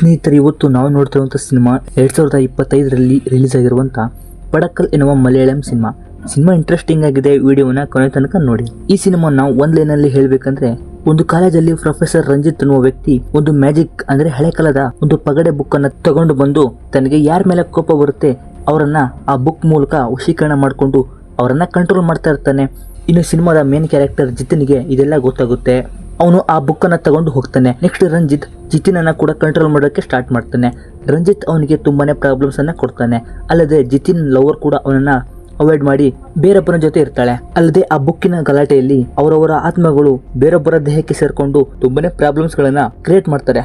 ಸ್ನೇಹಿತರೆ, ಇವತ್ತು ನಾವು ನೋಡ್ತಿರುವಂಥ ಸಿನಿಮಾ 2025ರಲ್ಲಿ ರಿಲೀಸ್ ಆಗಿರುವಂಥ ಪಡಕ್ಕಲ್ ಎನ್ನುವ ಮಲಯಾಳಂ ಸಿನಿಮಾ ಇಂಟ್ರೆಸ್ಟಿಂಗ್ ಆಗಿದೆ. ವಿಡಿಯೋನ ಕೊನೆ ತನಕ ನೋಡಿ. ಈ ಸಿನಿಮಾನ ಒಂದು ಲೈನಲ್ಲಿ ಹೇಳಬೇಕಂದ್ರೆ, ಒಂದು ಕಾಲೇಜಲ್ಲಿ ಪ್ರೊಫೆಸರ್ ರಂಜಿತ್ ಅನ್ನುವ ವ್ಯಕ್ತಿ ಒಂದು ಮ್ಯಾಜಿಕ್ ಅಂದ್ರೆ ಹಳೆ ಕಾಲದ ಒಂದು ಪಗಡೆ ಬುಕ್ ಅನ್ನ ತಗೊಂಡು ಬಂದು ತನಗೆ ಯಾರ ಮೇಲೆ ಕೋಪ ಬರುತ್ತೆ ಅವರನ್ನ ಆ ಬುಕ್ ಮೂಲಕ ವಶೀಕರಣ ಮಾಡಿಕೊಂಡು ಅವರನ್ನ ಕಂಟ್ರೋಲ್ ಮಾಡ್ತಾ ಇರ್ತಾನೆ. ಇನ್ನು ಸಿನಿಮಾದ ಮೇನ್ ಕ್ಯಾರೆಕ್ಟರ್ ಜಿತಿನ್ಗೆ ಇದೆಲ್ಲ ಗೊತ್ತಾಗುತ್ತೆ. ಅವನು ಆ ಬುಕ್ ಅನ್ನ ತಗೊಂಡು ಹೋಗ್ತಾನೆ. ನೆಕ್ಸ್ಟ್ ರಂಜಿತ್ ಜಿತಿನ್ ಅನ್ನ ಕೂಡ ಕಂಟ್ರೋಲ್ ಮಾಡೋಕೆ ಸ್ಟಾರ್ಟ್ ಮಾಡ್ತಾನೆ. ರಂಜಿತ್ ಅವನಿಗೆ ತುಂಬಾನೇ ಪ್ರಾಬ್ಲಮ್ಸ್ ಅನ್ನ ಕೊಡ್ತಾನೆ. ಅಲ್ಲದೆ ಜಿತಿನ್ ಲವರ್ ಕೂಡ ಅವನನ್ನ ಅವಾಯ್ಡ್ ಮಾಡಿ ಬೇರೊಬ್ಬರ ಜೊತೆ ಇರ್ತಾಳೆ. ಅಲ್ಲದೆ ಆ ಬುಕ್ಕಿನ ಗಲಾಟೆಯಲ್ಲಿ ಅವರವರ ಆತ್ಮಗಳು ಬೇರೊಬ್ಬರ ದೇಹಕ್ಕೆ ಸೇರ್ಕೊಂಡು ತುಂಬಾನೇ ಪ್ರಾಬ್ಲಮ್ಸ್ ಗಳನ್ನ ಕ್ರಿಯೇಟ್ ಮಾಡ್ತಾರೆ.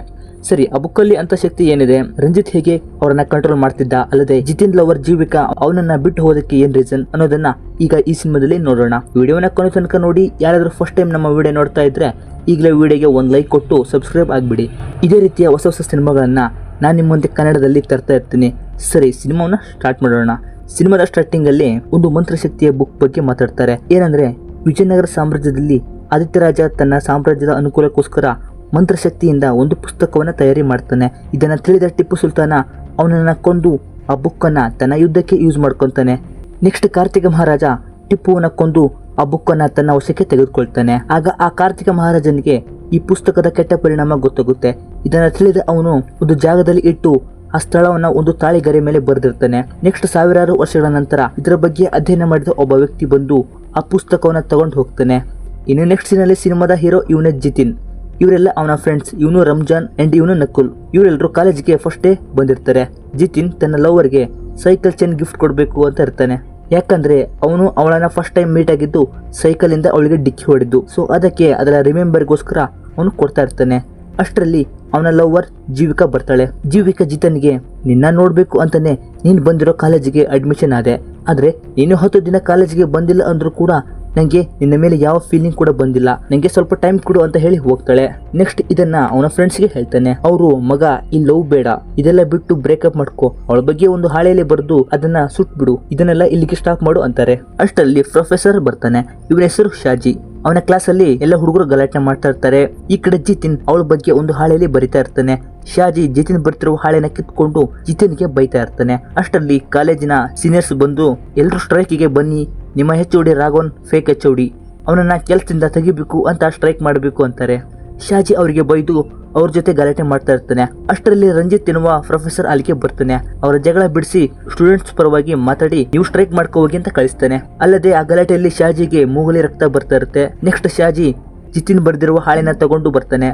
ಸರಿ, ಆ ಬುಕ್ಕಲ್ಲಿ ಅಂತ ಶಕ್ತಿ ಏನಿದೆ? ರಂಜಿತ್ ಹೇಗೆ ಅವರನ್ನ ಕಂಟ್ರೋಲ್ ಮಾಡ್ತಿದ್ದ? ಅಲ್ಲದೆ ಜಿತಿನ್ ಲವರ್ ಜೀವಿಕಾ ಅವನನ್ನ ಬಿಟ್ಟು ಹೋದಕ್ಕೆ ಏನ್ ರೀಸನ್ ಅನ್ನೋದನ್ನ ಈಗ ಈ ಸಿನಿಮಾದಲ್ಲಿ ನೋಡೋಣ. ವಿಡಿಯೋನ ಕೊನೆ ತನಕ ನೋಡಿ. ಯಾರಾದ್ರೂ ಫಸ್ಟ್ ಟೈಮ್ ನಮ್ಮ ವಿಡಿಯೋ ನೋಡ್ತಾ ಇದ್ರೆ ಈಗಲೇ ವಿಡಿಯೋಗೆ ಒಂದು ಲೈಕ್ ಕೊಟ್ಟು ಸಬ್ಸ್ಕ್ರೈಬ್ ಆಗಿಬಿಡಿ. ಇದೇ ರೀತಿಯ ಹೊಸ ಹೊಸ ಸಿನಿಮಾಗಳನ್ನ ನಾನು ನಿಮ್ಮ ಮುಂದೆ ಕನ್ನಡದಲ್ಲಿ ತರ್ತಾ ಇರ್ತೀನಿ. ಸರಿ, ಸಿನಿಮಾವನ್ನ ಸ್ಟಾರ್ಟ್ ಮಾಡೋಣ. ಸಿನಿಮಾದ ಸ್ಟಾರ್ಟಿಂಗ್ ಅಲ್ಲಿ ಒಂದು ಮಂತ್ರಶಕ್ತಿಯ ಬುಕ್ ಬಗ್ಗೆ ಮಾತಾಡ್ತಾರೆ. ಏನಂದ್ರೆ, ವಿಜಯನಗರ ಸಾಮ್ರಾಜ್ಯದಲ್ಲಿ ಆದಿತ್ಯರಾಜ ತನ್ನ ಸಾಮ್ರಾಜ್ಯದ ಅನುಕೂಲಕ್ಕೋಸ್ಕರ ಮಂತ್ರಶಕ್ತಿಯಿಂದ ಒಂದು ಪುಸ್ತಕವನ್ನ ತಯಾರಿ ಮಾಡ್ತಾನೆ. ಇದನ್ನ ತಿಳಿದ ಟಿಪ್ಪು ಸುಲ್ತಾನ ಅವನನ್ನ ಕೊಂದು ಆ ಬುಕ್ ಅನ್ನ ತನ್ನ ಯುದ್ಧಕ್ಕೆ ಯೂಸ್ ಮಾಡ್ಕೊಂತಾನೆ. ನೆಕ್ಸ್ಟ್ ಕಾರ್ತಿಕ ಮಹಾರಾಜ ಟಿಪ್ಪುವನ್ನ ಕೊಂದು ಆ ಬುಕ್ ಅನ್ನ ತನ್ನ ವಶಕ್ಕೆ ತೆಗೆದುಕೊಳ್ತಾನೆ. ಆಗ ಆ ಕಾರ್ತಿಕ ಮಹಾರಾಜನಿಗೆ ಈ ಪುಸ್ತಕದ ಕೆಟ್ಟ ಪರಿಣಾಮ ಗೊತ್ತಾಗುತ್ತೆ. ಇದನ್ನ ತಿಳಿದ ಅವನು ಒಂದು ಜಾಗದಲ್ಲಿ ಇಟ್ಟು ಆ ಸ್ಥಳವನ್ನ ಒಂದು ತಾಳಿಗರೆ ಮೇಲೆ ಬರೆದಿರ್ತಾನೆ. ನೆಕ್ಸ್ಟ್ ಸಾವಿರಾರು ವರ್ಷಗಳ ನಂತರ ಇದರ ಬಗ್ಗೆ ಅಧ್ಯಯನ ಮಾಡಿದ ಒಬ್ಬ ವ್ಯಕ್ತಿ ಬಂದು ಆ ಪುಸ್ತಕವನ್ನ ತಗೊಂಡು ಹೋಗ್ತಾನೆ. ಇನ್ನು ನೆಕ್ಸ್ಟ್ ಸೀನಲ್ಲಿ ಸಿನಿಮಾದ ಹೀರೋ ಇವನೇ ಜಿತಿನ್. ಇವರೆಲ್ಲ ಅವನ ಫ್ರೆಂಡ್ಸ್. ಇವನು ರಂಜಾನ್ ಅಂಡ್ ಇವನು ನಕುಲ್. ಇವರೆಲ್ಲರೂ ಕಾಲೇಜಿಗೆ ಫಸ್ಟ್ ಡೇ ಬಂದಿರ್ತಾರೆ. ಜಿತಿನ್ ತನ್ನ ಲವರ್ಗೆ ಸೈಕಲ್ ಚೈನ್ ಗಿಫ್ಟ್ ಕೊಡಬೇಕು ಅಂತ ಇರ್ತಾನೆ. ಯಾಕಂದ್ರೆ ಅವನು ಅವಳನ್ನ ಫಸ್ಟ್ ಟೈಮ್ ಮೀಟ್ ಆಗಿದ್ದು ಸೈಕಲ್ ಇಂದ ಅವಳಿಗೆ ಡಿಕ್ಕಿ ಹೊಡೆದು. ಸೊ ಅದಕ್ಕೆ ಅದರ ರಿಮೆಂಬರ್ಗೋಸ್ಕರ ಅವನು ಕೊಡ್ತಾ ಇರ್ತಾನೆ. ಅಷ್ಟರಲ್ಲಿ ಅವನ ಲವರ್ ಜೀವಿಕಾ ಬರ್ತಾಳೆ. ಜೀವಿಕಾ ಜಿತನ್ಗೆ ನಿನ್ನ ನೋಡ್ಬೇಕು ಅಂತಾನೆ ನೀನ್ ಬಂದಿರೋ ಕಾಲೇಜಿಗೆ ಅಡ್ಮಿಷನ್ ಆದೆ. ಆದ್ರೆ ನೀನು 10 ದಿನ ಕಾಲೇಜಿಗೆ ಬಂದಿಲ್ಲ ಅಂದ್ರೂ ಕೂಡ ನಂಗೆ ನಿನ್ನ ಮೇಲೆ ಯಾವ ಫೀಲಿಂಗ್ ಕೂಡ ಬಂದಿಲ್ಲ. ನಂಗೆ ಸ್ವಲ್ಪ ಟೈಮ್ ಕೊಡು ಅಂತ ಹೇಳಿ ಹೋಗ್ತಾಳೆ. ನೆಕ್ಸ್ಟ್ ಇದನ್ನ ಅವನ ಫ್ರೆಂಡ್ಸ್ಗೆ ಹೇಳ್ತಾನೆ. ಅವರು, ಮಗ, ಈ ಲವ್ ಬೇಡ, ಇದೆಲ್ಲ ಬಿಟ್ಟು ಬ್ರೇಕಪ್ ಮಾಡ್ಕೋ, ಅವಳ ಬಗ್ಗೆ ಒಂದು ಹಾಳೆಯಲ್ಲಿ ಬರೆದು ಅದನ್ನ ಸುಟ್ಬಿಡು, ಇದನ್ನೆಲ್ಲ ಇಲ್ಲಿಗೆ ಸ್ಟಾಪ್ ಮಾಡು ಅಂತಾರೆ. ಅಷ್ಟರಲ್ಲಿ ಪ್ರೊಫೆಸರ್ ಬರ್ತಾನೆ. ಇವನ ಹೆಸರು ಶಾಜಿ. ಅವನ ಕ್ಲಾಸ್ ಅಲ್ಲಿ ಎಲ್ಲ ಹುಡುಗರು ಗಲಾಟೆ ಮಾಡ್ತಾ ಇರ್ತಾರೆ. ಈ ಕಡೆ ಜಿತಿನ್ ಅವಳ ಬಗ್ಗೆ ಒಂದು ಹಾಳೆಯಲ್ಲಿ ಬರಿತಾ ಇರ್ತಾನೆ. ಶಾಜಿ ಜಿತಿನ್ ಬರ್ತಿರುವ ಹಾಳೆನ ಕಿತ್ಕೊಂಡು ಜಿತಿನ್ಗೆ ಬೈತಾ ಇರ್ತಾನೆ. ಅಷ್ಟರಲ್ಲಿ ಕಾಲೇಜಿನ ಸೀನಿಯರ್ಸ್ ಬಂದು, ಎಲ್ಲರೂ ಸ್ಟ್ರೈಕಿಗೆ ಬನ್ನಿ, ನಿಮ್ಮ HOD ರಾಘವನ್ ಫೇಕ್ HOD, ಅವನನ್ನ ಕೆಲಸದಿಂದ ತೆಗಿಬೇಕು ಅಂತ ಸ್ಟ್ರೈಕ್ ಮಾಡಬೇಕು ಅಂತಾರೆ. ಶಾಜಿ ಅವರಿಗೆ ಬೈದು ಅವ್ರ ಜೊತೆ ಗಲಾಟೆ ಮಾಡ್ತಾ ಇರ್ತಾನೆ. ಅಷ್ಟರಲ್ಲಿ ರಂಜಿತ್ ಎನ್ನುವ ಪ್ರೊಫೆಸರ್ ಅಲ್ಲಿಗೆ ಬರ್ತಾನೆ. ಅವರ ಜಗಳ ಬಿಡಿಸಿ ಸ್ಟೂಡೆಂಟ್ಸ್ ಪರವಾಗಿ ಮಾತಾಡಿ ನೀವು ಸ್ಟ್ರೈಕ್ ಮಾಡ್ಕೋ ಹೋಗಿ ಅಂತ ಕಳಿಸ್ತಾನೆ. ಅಲ್ಲದೆ ಆ ಗಲಾಟೆಯಲ್ಲಿ ಶಾಜಿಗೆ ಮೂಗಲಿ ರಕ್ತ ಬರ್ತಾ ಇರುತ್ತೆ. ನೆಕ್ಸ್ಟ್ ಶಾಜಿ ಜಿತಿನ್ ಬರ್ದಿರುವ ಹಾಳೆನ ತಗೊಂಡು ಬರ್ತಾನೆ.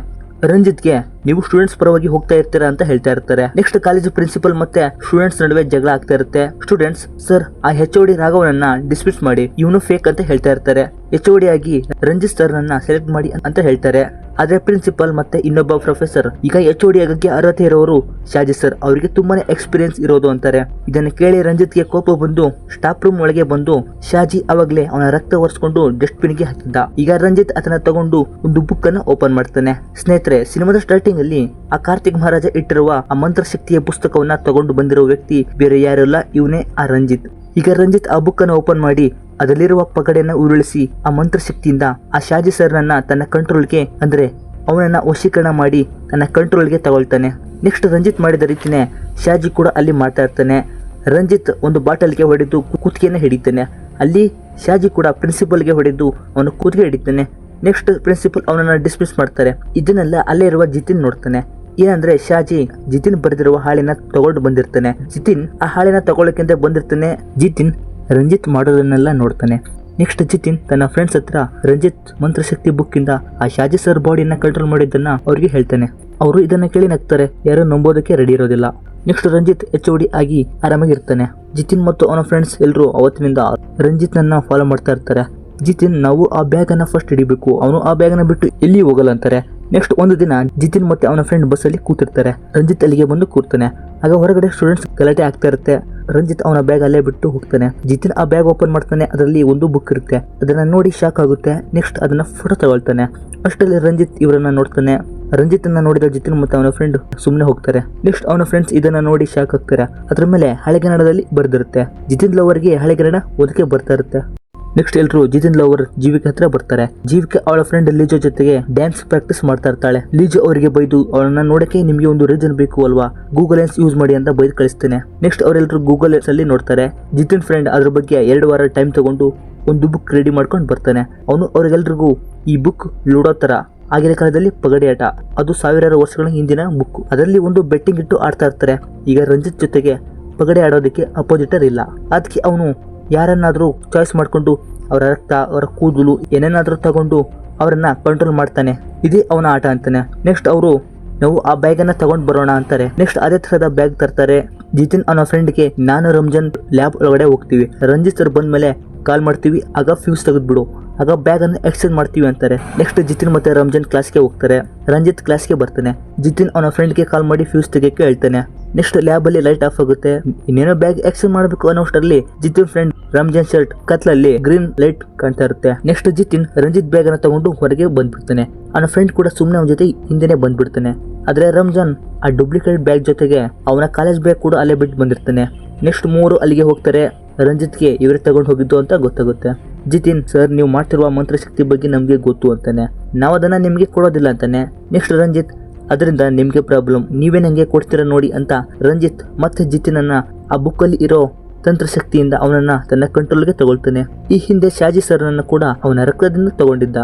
ರಂಜಿತ್ಗೆ ನೀವು ಸ್ಟೂಡೆಂಟ್ಸ್ ಪರವಾಗಿ ಹೋಗ್ತಾ ಇರ್ತೀರಾ ಅಂತ ಹೇಳ್ತಾ ಇರ್ತಾರೆ. ನೆಕ್ಸ್ಟ್ ಕಾಲೇಜ್ ಪ್ರಿನ್ಸಿಪಲ್ ಮತ್ತೆ ಸ್ಟೂಡೆಂಟ್ಸ್ ನಡುವೆ ಜಗಳ ಆಗ್ತಾ ಇರುತ್ತೆ. ಸ್ಟೂಡೆಂಟ್ಸ್, ಸರ್, ಆ HOD ರಾಘವನನ್ನ ಡಿಸ್ಮಿಸ್ ಮಾಡಿ, ಇವನು ಫೇಕ್ ಅಂತ ಹೇಳ್ತಾ ಇರ್ತಾರೆ. HOD ಆಗಿ ರಂಜಿತ್ ಸರ್ ನನ್ನ ಸೆಲೆಕ್ಟ್ ಮಾಡಿ ಅಂತ ಹೇಳ್ತಾರೆ. ಆದ್ರೆ ಪ್ರಿನ್ಸಿಪಲ್ ಮತ್ತೆ ಇನ್ನೊಬ್ಬ ಪ್ರೊಫೆಸರ್, ಈಗ HOD ಆಗಕ್ಕೆ ಅರ್ಹತೆ ಇರೋರು ಶಾಜಿ ಸರ್, ಅವರಿಗೆ ತುಂಬಾನೇ ಎಕ್ಸ್ಪೀರಿಯನ್ಸ್ ಇರೋದು ಅಂತಾರೆ. ಇದನ್ನ ಕೇಳಿ ರಂಜಿತ್ಗೆ ಕೋಪ ಬಂದು ಸ್ಟಾಫ್ ರೂಮ್ ಒಳಗೆ ಬಂದು ಶಾಜಿ ಅವಾಗ್ಲೇ ಅವನ ರಕ್ತ ಒರೆಸ್ಕೊಂಡು ಡಸ್ಟ್ಬಿನ್ ಗೆ ಹಾಕಿದ್ದ. ಈಗ ರಂಜಿತ್ ಅದನ್ನ ತಗೊಂಡು ಒಂದು ಬುಕ್ ಅನ್ನ ಓಪನ್ ಮಾಡ್ತಾನೆ. ಸ್ನೇಹಿತರೆ, ಸಿನಿಮಾದ ಸ್ಟಾರ್ಟಿಂಗ್ ಅಲ್ಲಿ ಆ ಕಾರ್ತಿಕ್ ಮಹಾರಾಜ ಇಟ್ಟಿರುವ ಆ ಮಂತ್ರಶಕ್ತಿಯ ಪುಸ್ತಕವನ್ನ ತಗೊಂಡು ಬಂದಿರೋ ವ್ಯಕ್ತಿ ಬೇರೆ ಯಾರಲ್ಲ, ಇವನೇ ಆ ರಂಜಿತ್. ಈಗ ರಂಜಿತ್ ಆ ಬುಕ್ ಅನ್ನು ಓಪನ್ ಮಾಡಿ ಅದರಲ್ಲಿರುವ ಪಗಡೆಯನ್ನ ಉರುಳಿಸಿ ಆ ಮಂತ್ರಶಕ್ತಿಯಿಂದ ಆ ಶಾಜಿ ಸರ್ ನನ್ನ ತನ್ನ ಕಂಟ್ರೋಲ್ಗೆ ಅಂದ್ರೆ ಅವನನ್ನ ವಶೀಕರಣ ಮಾಡಿ ತನ್ನ ಕಂಟ್ರೋಲ್ಗೆ ತಗೊಳ್ತಾನೆ. ನೆಕ್ಸ್ಟ್ ರಂಜಿತ್ ಮಾಡಿದ ರೀತಿನೇ ಶಾಜಿ ಕೂಡ ಅಲ್ಲಿ ಮಾಡ್ತಾ ಇರ್ತಾನೆ. ರಂಜಿತ್ ಒಂದು ಬಾಟಲ್ಗೆ ಹೊಡೆದು ಕುತ್ತಿಗೆಯನ್ನು ಹಿಡಿತಾನೆ. ಅಲ್ಲಿ ಶಾಜಿ ಕೂಡ ಪ್ರಿನ್ಸಿಪಲ್ಗೆ ಹೊಡೆದು ಅವನು ಕುತ್ತಿಗೆ ಹಿಡಿತಾನೆ. ನೆಕ್ಸ್ಟ್ ಪ್ರಿನ್ಸಿಪಲ್ ಅವನನ್ನ ಡಿಸ್ಮಿಸ್ ಮಾಡ್ತಾರೆ. ಇದನ್ನೆಲ್ಲ ಅಲ್ಲೇ ಇರುವ ಜಿತಿನ್ ನೋಡ್ತಾನೆ. ಏನಂದ್ರೆ, ಶಾಜಿ ಜಿತಿನ್ ಬರೆದಿರುವ ಹಾಳೆನ ತಗೊಂಡು ಬಂದಿರ್ತಾನೆ. ಜಿತಿನ್ ಆ ಹಾಳೆನ ತಗೊಳ್ಳಕ್ಕಿಂತ ಬಂದಿರ್ತಾನೆ. ಜಿತಿನ್ ರಂಜಿತ್ ಮಾಡೋದನ್ನೆಲ್ಲ ನೋಡ್ತಾನೆ. ನೆಕ್ಸ್ಟ್ ಜಿತಿನ್ ತನ್ನ ಫ್ರೆಂಡ್ಸ್ ಹತ್ರ ರಂಜಿತ್ ಮಂತ್ರಶಕ್ತಿ ಬುಕ್ ಇಂದ ಆ ಶಾಜಿ ಸರ್ ಬಾಡಿಯನ್ನ ಕಂಟ್ರೋಲ್ ಮಾಡಿದ್ದನ್ನ ಅವ್ರಿಗೆ ಹೇಳ್ತಾನೆ. ಅವರು ಇದನ್ನ ಕೇಳಿ ನಗ್ತಾರೆ. ಯಾರು ನಂಬೋದಕ್ಕೆ ರೆಡಿ ಇರೋದಿಲ್ಲ. ನೆಕ್ಸ್ಟ್ ರಂಜಿತ್ HOD ಆಗಿ ಆರಾಮಾಗಿರ್ತಾನೆ. ಜಿತಿನ್ ಮತ್ತು ಅವನ ಫ್ರೆಂಡ್ಸ್ ಎಲ್ಲರೂ ಅವತ್ತಿನಿಂದ ರಂಜಿತ್ ನನ್ನ ಫಾಲೋ ಮಾಡ್ತಾ ಇರ್ತಾರೆ. ಜಿತಿನ್, ನಾವು ಆ ಬ್ಯಾಗ್ ಅನ್ನ ಫಸ್ಟ್ ಹಿಡಿಬೇಕು, ಅವನು ಆ ಬ್ಯಾಗ್ ನ ಬಿಟ್ಟು ಎಲ್ಲಿ ಹೋಗಲ್ಲ ಅಂತಾರೆ. ನೆಕ್ಸ್ಟ್ ಒಂದು ದಿನ ಜಿತಿನ್ ಮತ್ತೆ ಅವನ ಫ್ರೆಂಡ್ ಬಸ್ ಅಲ್ಲಿ ಕೂತಿರ್ತಾರೆ. ರಂಜಿತ್ ಅಲ್ಲಿಗೆ ಬಂದು ಕೂರ್ತಾನೆ. ಆಗ ಹೊರಗಡೆ ಸ್ಟೂಡೆಂಟ್ಸ್ ಗಲಾಟೆ ಆಗ್ತಾ ಇರುತ್ತೆ. ರಂಜಿತ್ ಅವನ ಬ್ಯಾಗ್ ಅಲ್ಲೇ ಬಿಟ್ಟು ಹೋಗ್ತಾನೆ. ಜಿತಿನ್ ಆ ಬ್ಯಾಗ್ ಓಪನ್ ಮಾಡ್ತಾನೆ. ಅದರಲ್ಲಿ ಒಂದು ಬುಕ್ ಇರುತ್ತೆ. ಅದನ್ನ ನೋಡಿ ಶಾಕ್ ಆಗುತ್ತೆ. ನೆಕ್ಸ್ಟ್ ಅದನ್ನ ಫೋಟೋ ತಗೊಳ್ತಾನೆ. ಅಷ್ಟರಲ್ಲಿ ರಂಜಿತ್ ಇವರನ್ನ ನೋಡ್ತಾನೆ. ರಂಜಿತ್ ಅನ್ನ ನೋಡಿದ ಜಿತಿನ್ ಮತ್ತೆ ಅವನ ಫ್ರೆಂಡ್ ಸುಮ್ಮನೆ ಹೋಗ್ತಾರೆ. ನೆಕ್ಸ್ಟ್ ಅವನ ಫ್ರೆಂಡ್ಸ್ ಇದನ್ನ ನೋಡಿ ಶಾಕ್ ಆಗ್ತಾರೆ. ಅದ್ರ ಮೇಲೆ ಹಳೆಗನ್ನಡದಲ್ಲಿ ಬರ್ದಿರುತ್ತೆ. ಜಿತಿನ್ ಲವರ್ಗೆ ಹಳೆಗನ್ನಡ ಓದಕ್ಕೆ ಬರ್ತಾ ಇರುತ್ತೆ. ನೆಕ್ಸ್ಟ್ ಎಲ್ಲರೂ ಜಿತಿನ್ ಲವರ್ ಜೀವಿಕೆ ಹತ್ರ ಬರ್ತಾರೆ. ಜೀವಿಕೆ ಅವಳ ಫ್ರೆಂಡ್ ಲೀಜೋ ಜೊತೆಗೆ ಡ್ಯಾನ್ಸ್ ಪ್ರಾಕ್ಟೀಸ್ ಮಾಡ್ತಾ ಇರ್ತಾಳೆ. ಲೀಜೋ ಅವರಿಗೆ ಬೈದು ಅವಳನ್ನ ನೋಡಕ್ಕೆ ನಿಮ್ಗೆ ಒಂದು ರೀಸನ್ ಬೇಕು ಅಲ್ವಾ, ಗೂಗಲ್ ಲೆನ್ಸ್ ಯೂಸ್ ಮಾಡಿ ಅಂತ ಬೈದು ಕಳಿಸ್ತೇನೆ. ನೆಕ್ಸ್ಟ್ ಅವರೆಲ್ಲರೂ ಗೂಗಲ್ ಲೆನ್ಸ್ ಅಲ್ಲಿ ನೋಡ್ತಾರೆ. ಜಿತಿನ್ ಫ್ರೆಂಡ್ ಅದ್ರ ಬಗ್ಗೆ 2 ವಾರ ಟೈಮ್ ತಗೊಂಡು ಒಂದು ಬುಕ್ ರೆಡಿ ಮಾಡ್ಕೊಂಡು ಬರ್ತಾನೆ. ಅವನು ಅವ್ರಿಗೆಲ್ರಿಗೂ ಈ ಬುಕ್ ಲೂಡೋ ತರ, ಆಗಿನ ಕಾಲದಲ್ಲಿ ಪಗಡೆ ಆಟ, ಅದು ಸಾವಿರಾರು ವರ್ಷಗಳ ಹಿಂದಿನ ಬುಕ್. ಅದರಲ್ಲಿ ಒಂದು ಬೆಟ್ಟಿಂಗ್ ಇಟ್ಟು ಆಡ್ತಾ ಇರ್ತಾರೆ. ಈಗ ರಂಜಿತ್ ಜೊತೆಗೆ ಪಗಡೆ ಆಡೋದಕ್ಕೆ ಅಪೋಸಿಟರ್ ಇಲ್ಲ, ಅದಕ್ಕೆ ಅವನು ಯಾರನ್ನಾದ್ರೂ ಚಾಯ್ಸ್ ಮಾಡ್ಕೊಂಡು ಅವರ ರಕ್ತ, ಅವರ ಕೂದಲು ಏನೇನಾದ್ರೂ ತಗೊಂಡು ಅವರನ್ನ ಕಂಟ್ರೋಲ್ ಮಾಡ್ತಾನೆ. ಇದೇ ಅವನ ಆಟ ಅಂತಾನೆ. ನೆಕ್ಸ್ಟ್ ಅವರು ನಾವು ಆ ಬ್ಯಾಗ್ ಅನ್ನ ತಗೊಂಡ್ ಬರೋಣ ಅಂತಾರೆ. ನೆಕ್ಸ್ಟ್ ಅದೇ ತರದ ಬ್ಯಾಗ್ ತರ್ತಾರೆ. ಜಿತಿನ್ ಅನ್ನೋ ಫ್ರೆಂಡ್ಗೆ ನಾನು ರಂಜನ್ ಲ್ಯಾಬ್ ಒಳಗಡೆ ಹೋಗ್ತೀವಿ, ರಂಜಿತ್ ಸರ್ ಬಂದ್ಮೇಲೆ ಕಾಲ್ ಮಾಡ್ತೀವಿ, ಆಗ ಫ್ಯೂಸ್ ತೆಗೆದ್ಬಿಡು, ಆಗ ಬ್ಯಾಗ್ ಅನ್ನು ಎಕ್ಸ್ಚೇಂಜ್ ಮಾಡ್ತೀವಿ ಅಂತಾರೆ. ನೆಕ್ಸ್ಟ್ ಜಿತಿನ್ ಮತ್ತೆ ರಂಜನ್ ಕ್ಲಾಸ್ಗೆ ಹೋಗ್ತಾರೆ. ರಂಜಿತ್ ಕ್ಲಾಸ್ಗೆ ಬರ್ತಾನೆ. ಜಿತಿನ್ ಅವನ ಫ್ರೆಂಡ್ಗೆ ಕಾಲ್ ಮಾಡಿ ಫ್ಯೂಸ್ ತೆಗೆಯಕ್ಕೆ ಹೇಳ್ತಾನೆ. ನೆಕ್ಸ್ಟ್ ಲ್ಯಾಬ್ ಅಲ್ಲಿ ಲೈಟ್ ಆಫ್ ಆಗುತ್ತೆ. ಇನ್ನೇನೋ ಬ್ಯಾಗ್ ಎಕ್ಸ್ಚೇಂಜ್ ಮಾಡಬೇಕು ಅನ್ನೋಷ್ಟರಲ್ಲಿ ಜಿತಿನ್ ಫ್ರೆಂಡ್ ರಂಜನ್ ಶರ್ಟ್ ಕತ್ಲಲ್ಲಿ ಗ್ರೀನ್ ಲೈಟ್ ಕಾಣ್ತಾ ಇರುತ್ತೆ. ನೆಕ್ಸ್ಟ್ ಜಿತಿನ್ ರಂಜಿತ್ ಬ್ಯಾಗ್ ಅನ್ನ ತಗೊಂಡು ಹೊರಗೆ ಬಂದ್ಬಿಡ್ತಾನೆ. ಅವನ ಫ್ರೆಂಡ್ ಕೂಡ ಸುಮ್ಮನೆ ಅವನ ಜೊತೆ ಹಿಂದೆನೆ ಬಂದ್ಬಿಡ್ತಾನೆ. ಆದ್ರೆ ರಂಜಾನ್ ಆ ಡೂಪ್ಲಿಕೇಟ್ ಬ್ಯಾಗ್ ಜೊತೆಗೆ ಅವನ ಕಾಲೇಜ್ ಬ್ಯಾಗ್ ಕೂಡ ಅಲ್ಲೇ ಬಿಟ್ಟು ಬಂದಿರ್ತಾನೆ. ನೆಕ್ಸ್ಟ್ 3 ಅಲ್ಲಿಗೆ ಹೋಗ್ತಾರೆ. ರಂಜಿತ್ಗೆ ಇವರೇ ತಗೊಂಡು ಹೋಗಿದ್ದು ಅಂತ ಗೊತ್ತಾಗುತ್ತೆ. ಜಿತಿನ್ ಸರ್, ನೀವು ಮಾಡ್ತಿರುವ ಮಂತ್ರಶಕ್ತಿ ಬಗ್ಗೆ ನಮ್ಗೆ ಗೊತ್ತು ಅಂತಾನೆ, ನಾವು ಅದನ್ನ ನಿಮ್ಗೆ ಕೊಡೋದಿಲ್ಲ ಅಂತಾನೆ. ನೆಕ್ಸ್ಟ್ ರಂಜಿತ್, ಅದರಿಂದ ನಿಮ್ಗೆ ಪ್ರಾಬ್ಲಮ್, ನೀವೇ ನಂಗೆ ಕೊಡ್ತೀರಾ ನೋಡಿ ಅಂತ ರಂಜಿತ್ ಮತ್ತೆ ಜಿತಿನನ್ನ ಆ ಬುಕ್ ಅಲ್ಲಿ ಇರೋ ತಂತ್ರಶಕ್ತಿಯಿಂದ ಅವನನ್ನ ತನ್ನ ಕಂಟ್ರೋಲ್ಗೆ ತಗೊಳ್ತಾನೆ. ಈ ಹಿಂದೆ ಶಾಜಿ ಸರ್ನನ್ನ ಕೂಡ ಅವನ ರಕ್ತದಿಂದ ತಗೊಂಡಿದ್ದ.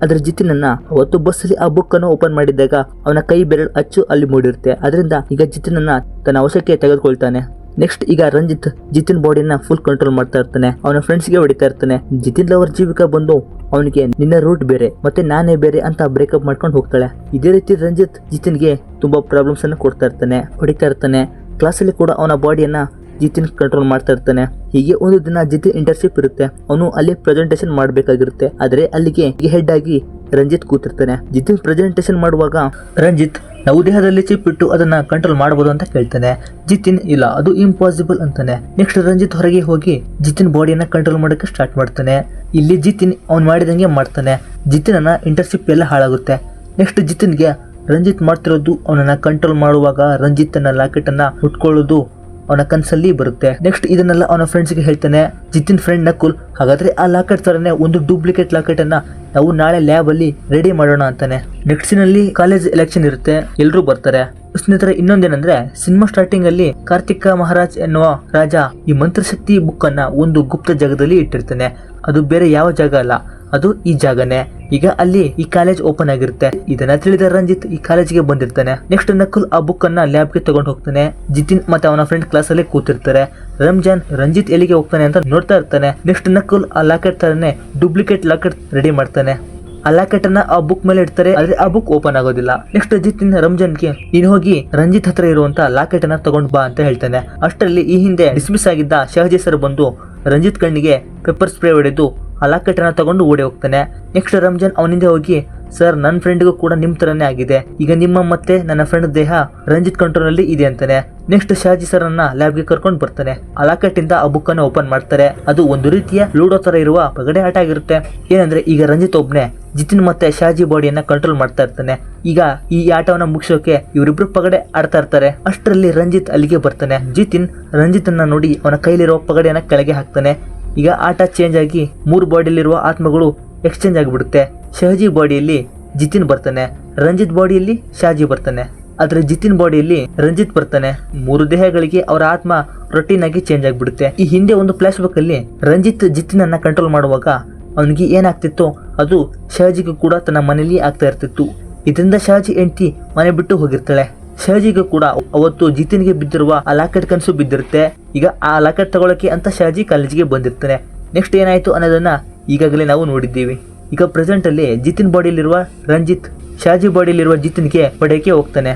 ಆದ್ರೆ ಜಿತಿನನ್ನ ಅವತ್ತು ಬಸ್ ಅಲ್ಲಿ ಆ ಬುಕ್ ಅನ್ನು ಓಪನ್ ಮಾಡಿದಾಗ ಅವನ ಕೈ ಬೆರಳು ಅಚ್ಚು ಅಲ್ಲಿ ಮೂಡಿರುತ್ತೆ. ಅದರಿಂದ ಈಗ ಜಿತಿನನ್ನ ತನ್ನ ವಶಕ್ಕೆ ತೆಗೆದುಕೊಳ್ತಾನೆ. ನೆಕ್ಸ್ಟ್ ಈಗ ರಂಜಿತ್ ಜಿತಿನ್ ಬಾಡಿನ ಫುಲ್ ಕಂಟ್ರೋಲ್ ಮಾಡ್ತಾ ಇರ್ತಾನೆ. ಅವನ ಫ್ರೆಂಡ್ಸ್ಗೆ ಹೊಡಿತಾ ಇರ್ತಾನೆ. ಜಿತಿನ್ ಲವರ್ ಜೀವಿಕಾ ಬಂದು ಅವನಿಗೆ ನಿನ್ನ ರೂಟ್ ಬೇರೆ ಮತ್ತೆ ನಾನೇ ಬೇರೆ ಅಂತ ಬ್ರೇಕಪ್ ಮಾಡ್ಕೊಂಡು ಹೋಗ್ತಾಳೆ. ಇದೇ ರೀತಿ ರಂಜಿತ್ ಜಿತಿನ್ಗೆ ತುಂಬಾ ಪ್ರಾಬ್ಲಮ್ಸ್ ಅನ್ನು ಕೊಡ್ತಾ ಇರ್ತಾನೆ, ಹೊಡಿತಾ ಇರ್ತಾನೆ. ಕ್ಲಾಸಲ್ಲಿ ಕೂಡ ಅವನ ಬಾಡಿಯನ್ನ ಜಿತಿನ್ ಕಂಟ್ರೋಲ್ ಮಾಡ್ತಾ ಇರ್ತಾನೆ. ಹೀಗೆ ಒಂದು ದಿನ ಜಿತಿನ್ ಇಂಟರ್ನ್ಶಿಪ್ ಇರುತ್ತೆ. ಅವನು ಅಲ್ಲಿ ಪ್ರೆಸೆಂಟೇಷನ್ ಮಾಡಬೇಕಾಗಿರುತ್ತೆ. ಆದ್ರೆ ಅಲ್ಲಿಗೆ ಹೆಡ್ ಆಗಿ ರಂಜಿತ್ ಕೂತಿರ್ತಾನೆ. ಜಿತಿನ್ ಪ್ರೆಸೆಂಟೇಷನ್ ಮಾಡುವಾಗ ರಂಜಿತ್ ನಾವು ದೇಹದಲ್ಲಿ ಚಿಪ್ ಇಟ್ಟು ಅದನ್ನ ಕಂಟ್ರೋಲ್ ಮಾಡಬಹುದು ಅಂತ ಕೇಳ್ತಾನೆ. ಜಿತಿನ್ ಇಲ್ಲ, ಅದು ಇಂಪಾಸಿಬಲ್ ಅಂತಾನೆ. ನೆಕ್ಸ್ಟ್ ರಂಜಿತ್ ಹೊರಗೆ ಹೋಗಿ ಜಿತಿನ್ ಬಾಡಿಯನ್ನ ಕಂಟ್ರೋಲ್ ಮಾಡೋಕೆ ಸ್ಟಾರ್ಟ್ ಮಾಡ್ತಾನೆ. ಇಲ್ಲಿ ಜಿತಿನ್ ಅವ್ನು ಮಾಡಿದಂಗೆ ಮಾಡ್ತಾನೆ. ಜಿತಿನ್ ಇಂಟರ್ನ್ಶಿಪ್ ಎಲ್ಲ ಹಾಳಾಗುತ್ತೆ. ನೆಕ್ಸ್ಟ್ ಜಿತಿನ್ಗೆ ರಂಜಿತ್ ಮಾಡ್ತಿರೋದು ಅವನನ್ನ ಕಂಟ್ರೋಲ್ ಮಾಡುವಾಗ ರಂಜಿತ್ ತನ್ನ ಲಾಕೆಟ್ ಅನ್ನ ಹುಟ್ಕೊಳ್ಳೋದು ಅವನ ಕನ್ಸಲ್ಲಿ ಬರುತ್ತೆ. ನೆಕ್ಸ್ಟ್ ಇದನ್ನೆಲ್ಲ ಅವನ ಫ್ರೆಂಡ್ಸ್ಗೆ ಹೇಳ್ತಾನೆ. ಜಿತಿನ್ ಫ್ರೆಂಡ್ ನಕುಲ್, ಹಾಗಾದ್ರೆ ಆ ಲಾಕೆಟ್ ತರನೇ ಒಂದು ಡೂಪ್ಲಿಕೇಟ್ ಲಾಕೆಟ್ ಅನ್ನ ನಾವು ನಾಳೆ ಲ್ಯಾಬ್ ಅಲ್ಲಿ ರೆಡಿ ಮಾಡೋಣ ಅಂತಾನೆ. ನೆಕ್ಸ್ಟ್ ನಲ್ಲಿ ಕಾಲೇಜ್ ಎಲೆಕ್ಷನ್ ಇರುತ್ತೆ, ಎಲ್ಲರೂ ಬರ್ತಾರೆ. ಸ್ನೇಹಿತರೆ, ಇನ್ನೊಂದೇನಂದ್ರೆ ಸಿನಿಮಾ ಸ್ಟಾರ್ಟಿಂಗ್ ಅಲ್ಲಿ ಕಾರ್ತಿಕ ಮಹಾರಾಜ್ ಎನ್ನುವ ರಾಜ ಈ ಮಂತ್ರಶಕ್ತಿ ಬುಕ್ ಅನ್ನ ಒಂದು ಗುಪ್ತ ಜಾಗದಲ್ಲಿ ಇಟ್ಟಿರ್ತಾನೆ. ಅದು ಬೇರೆ ಯಾವ ಜಾಗ ಅಲ್ಲ, ಅದು ಈ ಜಾಗನೇ. ಈಗ ಅಲ್ಲಿ ಈ ಕಾಲೇಜ್ ಓಪನ್ ಆಗಿರುತ್ತೆ. ಇದನ್ನ ತಿಳಿದ ರಂಜಿತ್ ಈ ಕಾಲೇಜ್ಗೆ ಬಂದಿರ್ತಾನೆ. ನೆಕ್ಸ್ಟ್ ನಕುಲ್ ಆ ಬುಕ್ ಅನ್ನ ಲ್ಯಾಬ್ಗೆ ತಗೊಂಡು ಹೋಗ್ತಾನೆ. ಜಿತಿನ್ ಮತ್ತೆ ಅವನ ಫ್ರೆಂಡ್ ಕ್ಲಾಸ್ ಅಲ್ಲಿ ಕೂತಿರ್ತಾರೆ. ರಂಜಾನ್ ರಂಜಿತ್ ಎಲ್ಲಿಗೆ ಹೋಗ್ತಾನೆ ಅಂತ ನೋಡ್ತಾ ಇರ್ತಾನೆ. ನೆಕ್ಸ್ಟ್ ನಕುಲ್ ಆ ಲಾಕೆಟ್ ತರನೇ ಡೂಪ್ಲಿಕೇಟ್ ಲಾಕೆಟ್ ರೆಡಿ ಮಾಡ್ತಾನೆ. ಆ ಲಾಕೆಟ್ ಅನ್ನ ಆ ಬುಕ್ ಮೇಲೆ ಇಡ್ತಾರೆ, ಆದ್ರೆ ಆ ಬುಕ್ ಓಪನ್ ಆಗೋದಿಲ್ಲ. ನೆಕ್ಸ್ಟ್ ಜಿತಿನ್ ರಂಜಾನ್ಗೆ ನೀನು ಹೋಗಿ ರಂಜಿತ್ ಹತ್ರ ಇರುವಂತ ಲಾಕೆಟ್ ಅನ್ನ ತಗೊಂಡ್ ಬಾ ಅಂತ ಹೇಳ್ತಾನೆ. ಅಷ್ಟರಲ್ಲಿ ಈ ಹಿಂದೆ ಡಿಸ್ಮಿಸ್ ಆಗಿದ್ದ ಶಹಜಿ ಸರ್ ಬಂದು ರಂಜಿತ್ ಕಣ್ಣಿಗೆ ಪೆಪ್ಪರ್ ಸ್ಪ್ರೇ ಹೊಡೆದು ಆ ಲಾಕೆಟ್ ಅನ್ನ ತಗೊಂಡು ಓಡಿ ಹೋಗ್ತಾನೆ. ನೆಕ್ಸ್ಟ್ ರಂಜಾನ್ ಅವನಿಂದ ಹೋಗಿ, ಸರ್ ನನ್ನ ಫ್ರೆಂಡ್ಗೂ ಕೂಡ ನಿಮ್ ತರನೇ ಆಗಿದೆ, ಈಗ ನಿಮ್ಮ ಮತ್ತೆ ನನ್ನ ಫ್ರೆಂಡ್ ದೇಹ ರಂಜಿತ್ ಕಂಟ್ರೋಲ್ ಅಲ್ಲಿ ಇದೆ ಅಂತಾನೆ. ನೆಕ್ಸ್ಟ್ ಶಾಜಿ ಸರ್ ಅನ್ನ ಲ್ಯಾಬ್ಗೆ ಕರ್ಕೊಂಡು ಬರ್ತಾನೆ. ಆ ಲಾಕೆಟ್ ಇಂದ ಆ ಬುಕ್ ಅನ್ನು ಓಪನ್ ಮಾಡ್ತಾರೆ. ಅದು ಒಂದು ರೀತಿಯ ಲೂಡೋ ತರ ಇರುವ ಪಗಡೆ ಆಟ ಆಗಿರುತ್ತೆ. ಏನಂದ್ರೆ ಈಗ ರಂಜಿತ್ ಒಬ್ನೇ ಜಿತಿನ್ ಮತ್ತೆ ಶಾಜಿ ಬಾಡಿಯನ್ನ ಕಂಟ್ರೋಲ್ ಮಾಡ್ತಾ ಇರ್ತಾನೆ. ಈಗ ಈ ಆಟವನ್ನ ಮುಗಿಸೋಕೆ ಇವರಿಬ್ರು ಪಗಡೆ ಆಡ್ತಾ ಇರ್ತಾರೆ. ಅಷ್ಟರಲ್ಲಿ ರಂಜಿತ್ ಅಲ್ಲಿಗೆ ಬರ್ತಾನೆ. ಜಿತಿನ್ ರಂಜಿತ್ ಅನ್ನ ನೋಡಿ ಅವನ ಕೈಲಿರೋ ಪಗಡೆಯನ್ನ ಕೆಳಗೆ ಹಾಕ್ತಾನೆ. ಈಗ ಆಟ ಚೇಂಜ್ ಆಗಿ 3 ಬಾಡಿಯಲ್ಲಿರುವ ಆತ್ಮಗಳು ಎಕ್ಸ್ಚೇಂಜ್ ಆಗಿಬಿಡುತ್ತೆ. ಶಹಜಿ ಬಾಡಿಯಲ್ಲಿ ಜಿತಿನ್ ಬರ್ತಾನೆ, ರಂಜಿತ್ ಬಾಡಿಯಲ್ಲಿ ಶಾಜಿ ಬರ್ತಾನೆ. ಆದ್ರೆ ಜಿತಿನ್ ಬಾಡಿಯಲ್ಲಿ ರಂಜಿತ್ ಬರ್ತಾನೆ. 3 ದೇಹಗಳಿಗೆ ಅವರ ಆತ್ಮ ರೊಟೀನ್ ಆಗಿ ಚೇಂಜ್ ಆಗಿಬಿಡುತ್ತೆ. ಈ ಹಿಂದೆ ಒಂದು ಫ್ಲಾಶ್ ಬ್ಯಾಕ್ ಅಲ್ಲಿ ರಂಜಿತ್ ಜಿತಿನ್ ಅನ್ನ ಕಂಟ್ರೋಲ್ ಮಾಡುವಾಗ ಅವನಿಗೆ ಏನಾಗ್ತಿತ್ತು ಅದು ಶಹಜಿಗೂ ಕೂಡ ತನ್ನ ಮನೆಯಲ್ಲಿ ಆಗ್ತಾ ಇರ್ತಿತ್ತು. ಇದರಿಂದ ಶಹಜಿ ಹೆಂಡತಿ ಮನೆ ಬಿಟ್ಟು ಹೋಗಿರ್ತಾಳೆ. ಶಹಜಿಗೂ ಕೂಡ ಅವತ್ತು ಜಿತಿನ್ಗೆ ಬಿದ್ದಿರುವ ಆ ಲಾಕೆಟ್ ಕನಸು ಬಿದ್ದಿರುತ್ತೆ. ಈಗ ಆ ಲಾಕೆಟ್ ತಗೊಳಕ್ಕೆ ಅಂತ ಶಹಜಿ ಕಾಲೇಜಿಗೆ ಬಂದಿರ್ತಾನೆ. ನೆಕ್ಸ್ಟ್ ಏನಾಯ್ತು ಅನ್ನೋದನ್ನ ಈಗಾಗಲೇ ನಾವು ನೋಡಿದ್ದೀವಿ. ಈಗ ಪ್ರೆಸೆಂಟ್ ಅಲ್ಲಿ ಜಿತಿನ್ ಬಾಡಿಯಲ್ಲಿರುವ ರಂಜಿತ್ ಶಾಜಿ ಬಾಡಿಯಲ್ಲಿರುವ ಜಿತಿನ್ಗೆ ಹೊಡೆಯಕ್ಕೆ ಹೋಗ್ತಾನೆ.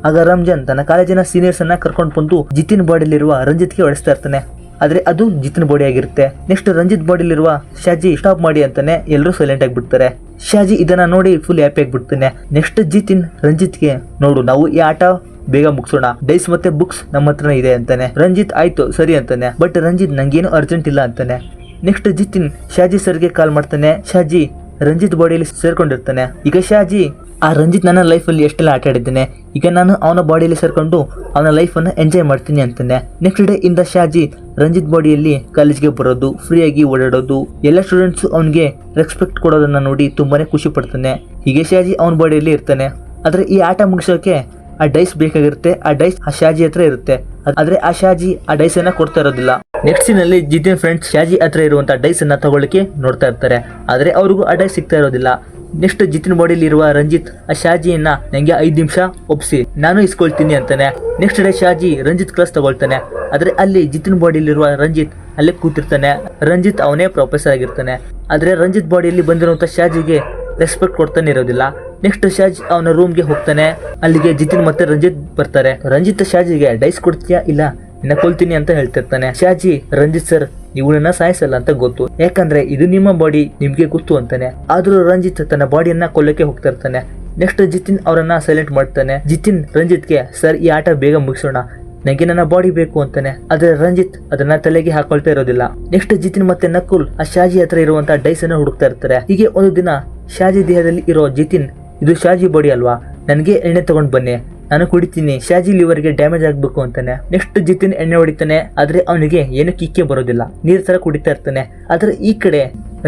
ಆಗ ರಂಜಾನ್ ತನ್ನ ಕಾಲೇಜಿನ ಸೀನಿಯರ್ಸ್ ಅನ್ನ ಕರ್ಕೊಂಡು ಬಂದು ಜಿತಿನ್ ಬಾಡಿಯಲ್ಲಿರುವ ರಂಜಿತ್ಗೆ ಹೊಡೆಸ್ತಾ ಇರ್ತಾನೆ. ಆದ್ರೆ ಅದು ಜಿತಿನ್ ಬಾಡಿ ಆಗಿರುತ್ತೆ. ನೆಕ್ಸ್ಟ್ ರಂಜಿತ್ ಬಾಡಿಯಲ್ಲಿರುವ ಶಾಜಿ ಸ್ಟಾಪ್ ಮಾಡಿ ಅಂತಾನೆ. ಎಲ್ಲರೂ ಸೈಲೆಂಟ್ ಆಗಿಬಿಡ್ತಾರೆ. ಶಾಜಿ ಇದನ್ನ ನೋಡಿ ಫುಲ್ ಹ್ಯಾಪಿ ಆಗಿಬಿಡ್ತಾನೆ. ನೆಕ್ಸ್ಟ್ ಜಿತಿನ್ ರಂಜಿತ್ಗೆ, ನೋಡು ನಾವು ಈ ಆಟ ಬೇಗ ಮುಗಿಸೋಣ, ಡೈಸ್ ಮತ್ತೆ ಬುಕ್ಸ್ ನಮ್ಮ ಹತ್ರ ಇದೆ ಅಂತಾನೆ. ರಂಜಿತ್ ಆಯ್ತು ಸರಿ ಅಂತಾನೆ. ಬಟ್ ರಂಜಿತ್ ನಂಗೇನು ಅರ್ಜೆಂಟ್ ಇಲ್ಲ ಅಂತಾನೆ. ನೆಕ್ಸ್ಟ್ ಜಿತಿನ್ ಶಾಜಿ ಸರ್ಗೆ ಕಾಲ್ ಮಾಡ್ತಾನೆ. ಶಾಜಿ ರಂಜಿತ್ ಬಾಡಿಯಲ್ಲಿ ಸೇರ್ಕೊಂಡಿರ್ತಾನೆ. ಈಗ ಶಾಜಿ ಆ ರಂಜಿತ್ ನನ್ನ ಲೈಫಲ್ಲಿ ಎಷ್ಟೆಲ್ಲ ಆಟ ಆಡಿದ್ದೇನೆ, ಈಗ ನಾನು ಅವನ ಬಾಡಿಯಲ್ಲಿ ಸೇರ್ಕೊಂಡು ಅವನ ಲೈಫನ್ನು ಎಂಜಾಯ್ ಮಾಡ್ತೀನಿ ಅಂತಾನೆ. ನೆಕ್ಸ್ಟ್ ಡೇ ಇಂದ ಶಾಜಿ ರಂಜಿತ್ ಬಾಡಿಯಲ್ಲಿ ಕಾಲೇಜ್ಗೆ ಬರೋದು, ಫ್ರೀಯಾಗಿ ಓಡಾಡೋದು, ಎಲ್ಲ ಸ್ಟೂಡೆಂಟ್ಸ್ ಅವನಿಗೆ ರೆಸ್ಪೆಕ್ಟ್ ಕೊಡೋದನ್ನ ನೋಡಿ ತುಂಬಾನೇ ಖುಷಿ ಪಡ್ತಾನೆ. ಹೀಗೆ ಶಾಜಿ ಅವನ ಬಾಡಿಯಲ್ಲಿ ಇರ್ತಾನೆ. ಆದರೆ ಈ ಆಟ ಮುಗಿಸೋಕೆ ಆ ಡೈಸ್ ಬೇಕಾಗಿರುತ್ತೆ. ಆ ಡೈಸ್ ಆ ಶಾಜಿ ಹತ್ರ ಇರುತ್ತೆ. ಆದ್ರೆ ಆ ಶಾಜಿ ಆ ಡೈಸ್ ಅನ್ನ ಕೊಡ್ತಾ ಇರೋದಿಲ್ಲ. ನೆಕ್ಸ್ಟ್ ಸೀನಲ್ಲಿ ಜಿತಿನ್ ಫ್ರೆಂಡ್ಸ್ ಶಾಜಿ ಹತ್ರ ಇರುವಂತ ಡೈಸ್ ಅನ್ನ ತಗೊಳ್ಳಿಕ್ಕೆ ನೋಡ್ತಾ ಇರ್ತಾರೆ. ಆದ್ರೆ ಅವ್ರಿಗೂ ಆ ಡೈಸ್ ಸಿಗ್ತಾ ಇರೋದಿಲ್ಲ. ನೆಕ್ಸ್ಟ್ ಜಿತಿನ್ ಬಾಡಿಯಲ್ಲಿ ಇರುವ ರಂಜಿತ್ ಆ ಶಾಜಿಯನ್ನ ನಂಗೆ 5 ನಿಮಿಷ ಒಪ್ಸಿ ನಾನು ಇಸ್ಕೊಳ್ತೀನಿ ಅಂತಾನೆ. Next day Shaji Ranjith class ತಗೊಳ್ತಾನೆ. ಆದ್ರೆ ಅಲ್ಲಿ ಜಿತಿನ್ ಬಾಡಿಯಲ್ಲಿರುವ ರಂಜಿತ್ ಅಲ್ಲೇ ಕೂತಿರ್ತಾನೆ. ರಂಜಿತ್ ಅವನೇ ಪ್ರೊಫೆಸರ್ ಆಗಿರ್ತಾನೆ. ಆದ್ರೆ ರಂಜಿತ್ ಬಾಡಿಯಲ್ಲಿ ಬಂದಿರುವಂತ ಶಾಜಿಗೆ ರೆಸ್ಪೆಕ್ಟ್ ಕೊಡ್ತಾನೆ ಇರೋದಿಲ್ಲ. ನೆಕ್ಸ್ಟ್ ಶಾಜಿ ಅವನ ರೂಮ್ಗೆ ಹೋಗ್ತಾನೆ. ಅಲ್ಲಿಗೆ ಜಿತಿನ್ ಮತ್ತೆ ರಂಜಿತ್ ಬರ್ತಾರೆ. ರಂಜಿತ್ ಶಾಜಿಗೆ ಡೈಸ್ ಕೊಡ್ತೀಯಾ ಇಲ್ಲ ನಿನ್ನ ಕೊಲ್ತೀನಿ ಅಂತ ಹೇಳ್ತಿರ್ತಾನೆ. ಶಾಜಿ ರಂಜಿತ್ ಸರ್ ನೀವು ನನ್ನ ಸಾಯಿಸಲ್ಲ ಅಂತ ಗೊತ್ತು, ಯಾಕಂದ್ರೆ ಇದು ನಿಮ್ಮ ಬಾಡಿ ನಿಮ್ಗೆ ಗೊತ್ತು ಅಂತಾನೆ. ಆದ್ರೂ ರಂಜಿತ್ ತನ್ನ ಬಾಡಿಯನ್ನ ಕೊಲ್ಲಕ್ಕೆ ಹೋಗ್ತಾ ಇರ್ತಾನೆ. ನೆಕ್ಸ್ಟ್ ಜಿತಿನ್ ಅವರನ್ನ ಸೈಲೆಂಟ್ ಮಾಡ್ತಾನೆ. ಜಿತಿನ್ ರಂಜಿತ್ಗೆ ಸರ್ ಈ ಆಟ ಬೇಗ ಮುಗಿಸೋಣ, ನನಗೆ ನನ್ನ ಬಾಡಿ ಬೇಕು ಅಂತಾನೆ. ಆದ್ರೆ ರಂಜಿತ್ ಅದನ್ನ ತಲೆಗೆ ಹಾಕೊಳ್ತಾ ಇರೋದಿಲ್ಲ. ನೆಕ್ಸ್ಟ್ ಜಿತಿನ್ ಮತ್ತೆ ನಕುಲ್ ಆ ಶಾಜಿ ಹತ್ರ ಇರುವಂತ ಡೈಸ್ ಅನ್ನ ಹುಡುಕ್ತಾ ಇರ್ತಾರೆ. ಹೀಗೆ ಒಂದು ದಿನ ಶಾಜಿ ದೇಹದಲ್ಲಿ ಇರೋ ಜಿತಿನ್ ಇದು ಶಾಜಿ ಬಾಡಿ ಅಲ್ವಾ, ನನಗೆ ಎಣ್ಣೆ ತಗೊಂಡ್ ಬನ್ನಿ, ನಾನು ಕುಡಿತೀನಿ, ಶಾಜಿ ಲಿವರ್ಗೆ ಡ್ಯಾಮೇಜ್ ಆಗ್ಬೇಕು ಅಂತಾನೆ. ನೆಕ್ಸ್ಟ್ ಜಿತಿನ್ ಎಣ್ಣೆ ಹೊಡಿತಾನೆ. ಆದ್ರೆ ಅವನಿಗೆ ಏನು ಕಿಕ್ಕೆ ಬರೋದಿಲ್ಲ, ನೀರ್ ತರ ಕುಡಿತಾ ಇರ್ತಾನೆ. ಆದ್ರೆ ಈ ಕಡೆ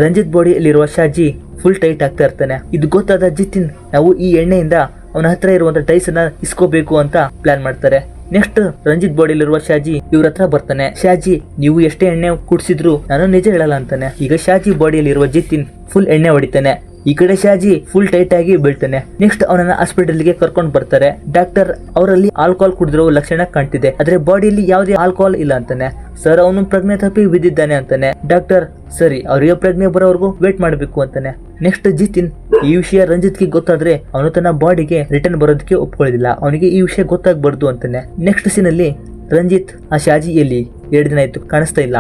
ರಂಜಿತ್ ಬಾಡಿಯಲ್ಲಿರುವ ಶಾಜಿ ಫುಲ್ ಟೈಟ್ ಆಗ್ತಾ ಇರ್ತಾನೆ. ಇದು ಗೊತ್ತಾದ ಜಿತಿನ್ ನಾವು ಈ ಎಣ್ಣೆಯಿಂದ ಅವನ ಹತ್ರ ಇರುವಂತ ಡೈಸ್ ಅನ್ನ ಇಸ್ಕೋಬೇಕು ಅಂತ ಪ್ಲಾನ್ ಮಾಡ್ತಾರೆ. ನೆಕ್ಸ್ಟ್ ರಂಜಿತ್ ಬಾಡಿಯಲ್ಲಿರುವ ಶಾಜಿ ಇವ್ರ ಹತ್ರ ಬರ್ತಾನೆ. ಶಾಜಿ ನೀವು ಎಷ್ಟೇ ಎಣ್ಣೆ ಕುಡಿಸಿದ್ರು ನಾನು ನಿಜ ಹೇಳಲ್ಲ ಅಂತಾನೆ. ಈಗ ಶಾಜಿ ಬಾಡಿಯಲ್ಲಿರುವ ಜಿತಿನ್ ಫುಲ್ ಎಣ್ಣೆ ಹೊಡಿತಾನೆ. ಈ ಕಡೆ ಶಾಜಿ ಫುಲ್ ಟೈಟ್ ಆಗಿ ಬೀಳ್ತಾನೆ. ನೆಕ್ಸ್ಟ್ ಅವನನ್ನ ಹಾಸ್ಪಿಟಲ್ಗೆ ಕರ್ಕೊಂಡು ಬರ್ತಾರೆ. ಡಾಕ್ಟರ್ ಅವರಲ್ಲಿ ಆಲ್ಕೋಹಾಲ್ ಕುಡಿದಿರೋ ಲಕ್ಷಣ ಕಾಣ್ತಿದೆ, ಆದ್ರೆ ಬಾಡಿಯಲ್ಲಿ ಯಾವುದೇ ಆಲ್ಕೋಹಾಲ್ ಇಲ್ಲ ಅಂತಾನೆ. ಸರ್ ಅವನು ಪ್ರಜ್ಞೆ ತಪ್ಪಿ ಬಿದ್ದಿದ್ದಾನೆ ಅಂತಾನೆ. ಡಾಕ್ಟರ್ ಸರಿ ಅವರಿಗೆ ಪ್ರಜ್ಞೆ ಬರೋವರೆಗೂ ವೇಟ್ ಮಾಡಬೇಕು ಅಂತಾನೆ. ನೆಕ್ಸ್ಟ್ ಜಿತಿನ್ ಈ ವಿಷಯ ರಂಜಿತ್ಗೆ ಗೊತ್ತಾದ್ರೆ ಅವನು ತನ್ನ ಬಾಡಿಗೆ ರಿಟರ್ನ್ ಬರೋದಕ್ಕೆ ಒಪ್ಕೊಳ್ಳೋದಿಲ್ಲ, ಅವನಿಗೆ ಈ ವಿಷಯ ಗೊತ್ತಾಗ್ಬಾರ್ದು ಅಂತಾನೆ. ನೆಕ್ಸ್ಟ್ ಸೀನಲ್ಲಿ ರಂಜಿತ್ ಆ ಶಾಜಿ ಎಲ್ಲಿ 2 ದಿನ ಆಯ್ತು ಕಾಣಿಸ್ತಾ ಇಲ್ಲ,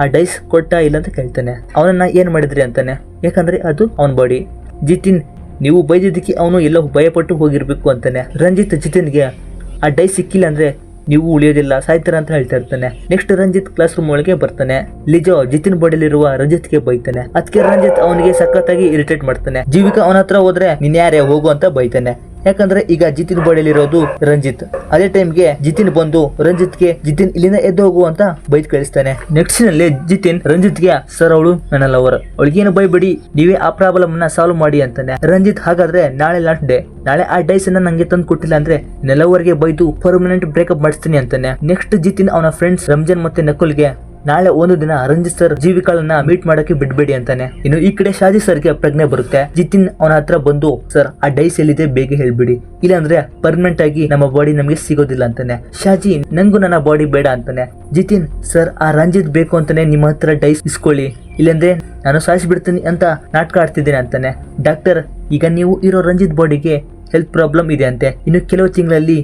ಆ ಡೈಸ್ ಕೊಟ್ಟ ಇಲ್ಲ ಅಂತ ಕೇಳ್ತಾನೆ. ಅವನನ್ನ ಏನ್ ಮಾಡಿದ್ರಿ ಅಂತಾನೆ, ಯಾಕಂದ್ರೆ ಅದು ಅವನ ಬಾಡಿ. ಜಿತಿನ್ ನೀವು ಬೈದಿದ್ದಕ್ಕೆ ಅವನು ಎಲ್ಲ ಭಯಪಟ್ಟು ಹೋಗಿರ್ಬೇಕು ಅಂತಾನೆ. ರಂಜಿತ್ ಜಿತಿನ್ಗೆ ಆ ಡೈಸ್ ಸಿಕ್ಕಿಲ್ಲ ಅಂದ್ರೆ ನೀವು ಉಳಿಯೋದಿಲ್ಲ, ಸಾಯ್ತಾರ ಅಂತ ಹೇಳ್ತಾ ಇರ್ತಾನೆ. ನೆಕ್ಸ್ಟ್ ರಂಜಿತ್ ಕ್ಲಾಸ್ ರೂಮ್ ಒಳಗೆ ಬರ್ತಾನೆ. ಲಿಜೋ ಜಿತಿನ್ ಬಾಡಿಯಲ್ಲಿರುವ ರಂಜಿತ್ಗೆ ಬೈತಾನೆ. ಅದಕ್ಕೆ ರಂಜಿತ್ ಅವನಿಗೆ ಸಖತ್ತಾಗಿ ಇರಿಟೇಟ್ ಮಾಡ್ತಾನೆ. ಜೀವಿಕಾ ಅವನ ಹತ್ರ ಹೋದ್ರೆ ನೀನ್ ಯಾರೇ ಹೋಗು ಅಂತ ಬೈತಾನೆ. ಯಾಕಂದ್ರೆ ಈಗ ಜಿತಿನ್ ಬಾಡಿಯಲ್ಲಿರೋದು ರಂಜಿತ್. ಅದೇ ಟೈಮ್ಗೆ ಜಿತಿನ್ ಬಂದು ರಂಜಿತ್ಗೆ ಜಿತಿನ್ ಇಲ್ಲಿಂದ ಎದ್ದು ಹೋಗು ಅಂತ ಬೈದ್ ಕಳಿಸ್ತಾನೆ. ನೆಕ್ಸ್ಟ್ ನಲ್ಲಿ ಜಿತಿನ್ ರಂಜಿತ್ಗೆ ಸರ್ ಅವಳು ನನ್ನ ಲವರ್, ಅವಳಿಗೇನು ಬೈಬೇಡಿ, ನೀವೇ ಆ ಪ್ರಾಬ್ಲಮ್ ನ ಸಾಲ್ವ್ ಮಾಡಿ ಅಂತಾನೆ. ರಂಜಿತ್ ಹಾಗಾದ್ರೆ ನಾಳೆ ಲಾಸ್ಟ್ ಡೇ, ನಾಳೆ ಆ ಡೈಸ್ ಅನ್ನ ನಂಗೆ ತಂದು ಕೊಟ್ಟಿಲ್ಲ ಅಂದ್ರೆ ನೆಲವರ್ಗೆ ಬೈದು ಪರ್ಮನೆಂಟ್ ಬ್ರೇಕಪ್ ಮಾಡಿಸ್ತೀನಿ ಅಂತಾನೆ. ನೆಕ್ಸ್ಟ್ ಜಿತಿನ್ ಅವನ ಫ್ರೆಂಡ್ಸ್ ರಂಜನ್ ಮತ್ತೆ ನಕುಲ್ಗೆ ನಾಳೆ ಒಂದು ದಿನ ರಂಜಿತ್ ಸರ್ ಜೀವಿಕಾಳನ್ನ ಮೀಟ್ ಮಾಡಕ್ಕೆ ಬಿಡ್ಬೇಡಿ ಅಂತಾನೆ. ಇನ್ನು ಈ ಕಡೆ ಶಾಜಿ ಸರ್ಗೆ ಪ್ರಜ್ಞೆ ಬರುತ್ತೆ. ಜಿತಿನ್ ಅವನ ಹತ್ರ ಬಂದು ಸರ್ ಆ ಡೈಸ್ ಎಲ್ಲಿದೆ ಬೇಗ ಹೇಳ್ಬಿಡಿ, ಇಲ್ಲಾಂದ್ರೆ ಪರ್ಮನೆಂಟ್ ಆಗಿ ನಮ್ಮ ಬಾಡಿ ನಮ್ಗೆ ಸಿಗೋದಿಲ್ಲ ಅಂತಾನೆ. ಶಾಜಿ ನಂಗೂ ನನ್ನ ಬಾಡಿ ಬೇಡ ಅಂತಾನೆ. ಜಿತಿನ್ ಸರ್ ಆ ರಂಜಿತ್ ಬೇಕು ಅಂತಾನೆ ನಿಮ್ಮ ಹತ್ರ ಡೈಸ್ ಇಸ್ಕೊಳ್ಳಿ, ಇಲ್ಲಾಂದ್ರೆ ನಾನು ಸಾಯಿಸ್ಬಿಡ್ತೀನಿ ಅಂತ ನಾಟಕ ಆಡ್ತಿದ್ದೇನೆ ಅಂತಾನೆ. ಡಾಕ್ಟರ್ ಈಗ ನೀವು ಇರೋ ರಂಜಿತ್ ಬಾಡಿಗೆ ಹೆಲ್ತ್ ಪ್ರಾಬ್ಲಮ್ ಇದೆ ಅಂತೆ, ಇನ್ನು ಕೆಲವು ತಿಂಗಳಲ್ಲಿ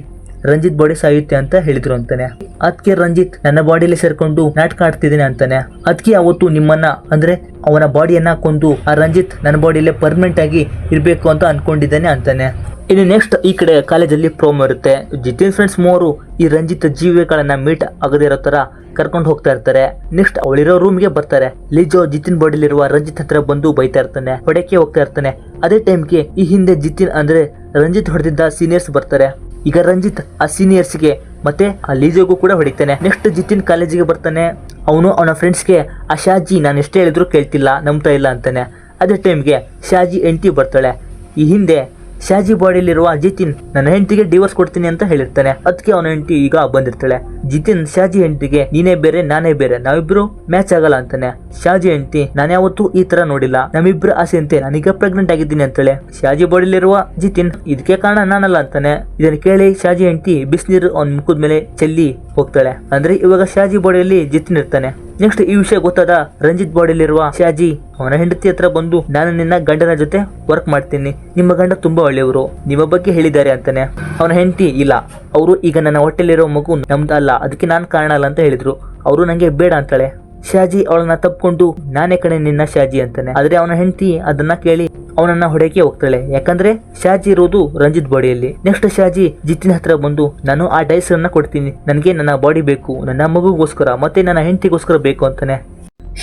ರಂಜಿತ್ ಬಾಡಿ ಸಾಯುತ್ತೆ ಅಂತ ಹೇಳಿದ್ರು ಅಂತಾನೆ. ಅದಕ್ಕೆ ರಂಜಿತ್ ನನ್ನ ಬಾಡಿಯಲ್ಲಿ ಸೇರ್ಕೊಂಡು ನಾಟಕ ಆಡ್ತಿದ್ದೇನೆ ಅಂತಾನೆ. ಅದಕ್ಕೆ ಅವತ್ತು ನಿಮ್ಮನ್ನ ಅಂದ್ರೆ ಅವನ ಬಾಡಿಯನ್ನ ಕೊಂದು ಆ ರಂಜಿತ್ ನನ್ನ ಬಾಡಿಯಲ್ಲೇ ಪರ್ಮನೆಂಟ್ ಆಗಿ ಇರ್ಬೇಕು ಅಂತ ಅನ್ಕೊಂಡಿದ್ದಾನೆ ಅಂತಾನೆ. ಇನ್ನು ನೆಕ್ಸ್ಟ್ ಈ ಕಡೆ ಕಾಲೇಜಲ್ಲಿ ಪ್ರೋಮೋ ಇರುತ್ತೆ. ಜಿತಿನ್ ಫ್ರೆಂಡ್ಸ್ 3 ಈ ರಂಜಿತ್ ಜೀವಿಗಳನ್ನ ಮೀಟ್ ಆಗದೇ ಇರೋ ತರ ಕರ್ಕೊಂಡು ಹೋಗ್ತಾ ಇರ್ತಾರೆ. ನೆಕ್ಸ್ಟ್ ಅವಳಿರೋ ರೂಮ್ಗೆ ಬರ್ತಾರೆ. ಲಿಜೋ ಜಿತಿನ್ ಬಾಡಿಯಲ್ಲಿರುವ ರಂಜಿತ್ ಹತ್ರ ಬಂದು ಬೈತಾ ಇರ್ತಾನೆ, ಹೊಡೆಕೆ ಹೋಗ್ತಾ ಇರ್ತಾನೆ. ಅದೇ ಟೈಮ್ಗೆ ಈ ಹಿಂದೆ ಜಿತಿನ್ ಅಂದ್ರೆ ರಂಜಿತ್ ಹೊಡೆದಿದ್ದ ಸೀನಿಯರ್ಸ್ ಬರ್ತಾರೆ. ಈಗ ರಂಜಿತ್ ಆ ಸೀನಿಯರ್ಸ್ಗೆ ಮತ್ತೆ ಆ ಲೀಜೋಗೂ ಕೂಡ ಹೊಡಿತಾನೆ. ನೆಕ್ಸ್ಟ್ ಜಿತಿನ್ ಕಾಲೇಜಿಗೆ ಬರ್ತಾನೆ. ಅವನು ಅವನ ಫ್ರೆಂಡ್ಸ್ಗೆ ಆ ಶಾಜಿ ನಾನು ಎಷ್ಟೇ ಹೇಳಿದ್ರು ಕೇಳ್ತಿಲ್ಲ, ನಂಬ್ತಾ ಇಲ್ಲ ಅಂತಾನೆ. ಅದೇ ಟೈಮ್ಗೆ ಶಾಜಿ ಹೆಂಡತಿ ಬರ್ತಾಳೆ. ಈ ಹಿಂದೆ ಶಾಜಿ ಬಾಡಿಯಲ್ಲಿರುವ ಜಿತಿನ್ ನನ್ನ ಹೆಂಡತಿಗೆ ಡಿವೋರ್ಸ್ ಕೊಡ್ತೀನಿ ಅಂತ ಹೇಳಿರ್ತಾನೆ. ಅದಕ್ಕೆ ಅವನ ಹೆಂಡತಿ ಈಗ ಬಂದಿರ್ತಾಳೆ. ಜಿತಿನ್ ಶಾಜಿ ಹೆಂಡತಿಗೆ ನೀನೇ ಬೇರೆ ನಾನೇ ಬೇರೆ, ನಾವಿಬ್ರು ಮ್ಯಾಚ್ ಆಗಲ್ಲ ಅಂತಾನೆ. ಶಾಜಿ ಹೆಂಡತಿ ನಾನು ಯಾವತ್ತೂ ಈ ತರ ನೋಡಿಲ್ಲ, ನಮ್ಮಿಬ್ರು ಆಸೆ ಅಂತೆ, ನಾನೀಗ ಪ್ರೆಗ್ನೆಂಟ್ ಆಗಿದ್ದೀನಿ ಅಂತಾಳೆ. ಶಾಜಿ ಬಾಡಿಯಲ್ಲಿರುವ ಜಿತಿನ್ ಇದಕ್ಕೆ ಕಾರಣ ನಾನಲ್ಲ ಅಂತಾನೆ. ಇದನ್ನ ಕೇಳಿ ಶಾಜಿ ಹೆಂಡತಿ ಬಿಸಿನೀರು ಅವನ ಮುಖದ ಮೇಲೆ ಚೆಲ್ಲಿ ಹೋಗ್ತಾಳೆ. ಅಂದ್ರೆ ಇವಾಗ ಶಾಜಿ ಬಾಡಿಯಲ್ಲಿ ಜಿತಿನ್ ಇರ್ತಾನೆ. ನೆಕ್ಸ್ಟ್ ಈ ವಿಷಯ ಗೊತ್ತಾದ ರಂಜಿತ್ ಬಾಡಿಯಲ್ಲಿರುವ ಶಾಜಿ ಅವನ ಹೆಂಡತಿ ಹತ್ರ ಬಂದು ನಾನು ನಿನ್ನ ಗಂಡನ ಜೊತೆ ವರ್ಕ್ ಮಾಡ್ತೀನಿ, ನಿಮ್ಮ ಗಂಡ ತುಂಬಾ ಒಳ್ಳೆಯವರು, ನಿಮ್ಮ ಬಗ್ಗೆ ಹೇಳಿದ್ದಾರೆ ಅಂತಾನೆ. ಅವನ ಹೆಂಡತಿ ಇಲ್ಲ, ಅವರು ಈಗ ನನ್ನ ಹೊಟ್ಟೆಲಿರೋ ಮಗು ನಮ್ದಲ್ಲ, ಅದಕ್ಕೆ ನಾನ್ ಕಾರಣ ಅಲ್ಲ ಅಂತ ಹೇಳಿದ್ರು, ಅವರು ನಂಗೆ ಬೇಡ ಅಂತಾಳೆ. ಶಾಜಿ ಅವಳನ್ನ ತಪ್ಕೊಂಡು ನಾನೇ ಕಣೆ ನಿನ್ನ ಶಾಜಿ ಅಂತಾನೆ. ಆದ್ರೆ ಅವನ ಹೆಂಡತಿ ಅದನ್ನ ಕೇಳಿ ಅವನನ್ನ ಹೊಡೆಯಕ್ಕೆ ಹೋಗ್ತಾಳೆ. ಯಾಕಂದ್ರೆ ಶಾಜಿ ಇರೋದು ರಂಜಿತ್ ಬಾಡಿಯಲ್ಲಿ. ನೆಕ್ಸ್ಟ್ ಶಾಜಿ ಜಿತಿನ್ ಹತ್ರ ಬಂದು ನಾನು ಆ ಡೈಸ್ ಅನ್ನ ಕೊಡ್ತೀನಿ, ನನಗೆ ನನ್ನ ಬಾಡಿ ಬೇಕು, ನನ್ನ ಮಗುಗೋಸ್ಕರ ಮತ್ತೆ ನನ್ನ ಹೆಂಡತಿಗೋಸ್ಕರ ಬೇಕು ಅಂತಾನೆ.